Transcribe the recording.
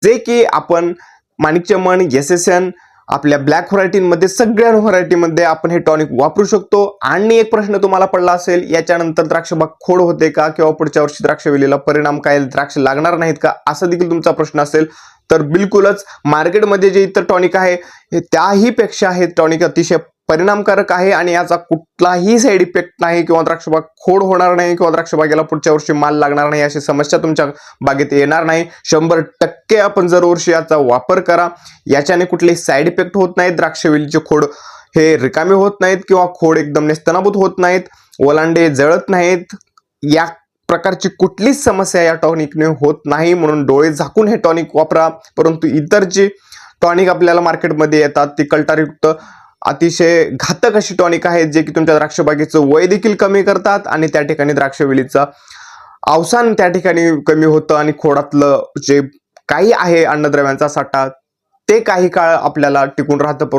जे की आपण माणिकचमन, SSN आपल्या ब्लॅक व्हरायटीमध्ये सगळ्या व्हरायटीमध्ये आपण हे टॉनिक वापरू शकतो. आणि एक प्रश्न तुम्हाला पडला असेल, याच्यानंतर द्राक्षबाग खोड होते का किंवा पुढच्या वर्षी द्राक्षवेलीला परिणाम काय, द्राक्ष लागणार नाहीत का, असा देखील तुमचा प्रश्न असेल तर बिलकुलच. मार्केटमध्ये जे इतर टॉनिक आहे त्याही पेक्षा हे टॉनिक अतिशय परिणामकारक आहे आणि याचा कुठलाही साईड इफेक्ट नाही किंवा द्राक्षबाग खोड होणार नाही किंवा द्राक्षबागेला पुढच्या वर्षी माल लागणार नाही अशी समस्या तुमच्या बागेत येणार नाही. 100% आपण जर वर्षी याचा वापर करा. याच्याने कुठलेही साईड इफेक्ट होत नाहीत. द्राक्षवेलीचे खोड हे रिकामे होत नाहीत किंवा खोड एकदम नेस्तनाबूत होत नाहीत, ओलांडे जळत नाहीत. या प्रकारची कुठलीच समस्या या टॉनिकने होत नाही. म्हणून डोळे झाकून हे टॉनिक वापरा. परंतु इतर जे टॉनिक आपल्याला मार्केटमध्ये येतात ती कल्टारयुक्त अतिशय घातक अशी टॉनिक आहेत जे की तुमच्या द्राक्षबागेचं वय देखील कमी करतात आणि त्या ठिकाणी द्राक्षवेलीचा अवसान त्या ठिकाणी कमी होतं आणि खोडातलं जे काही आहे अन्नद्रव्यांचा साठा ते काही काळ आपल्याला टिकून राहतं. परंतु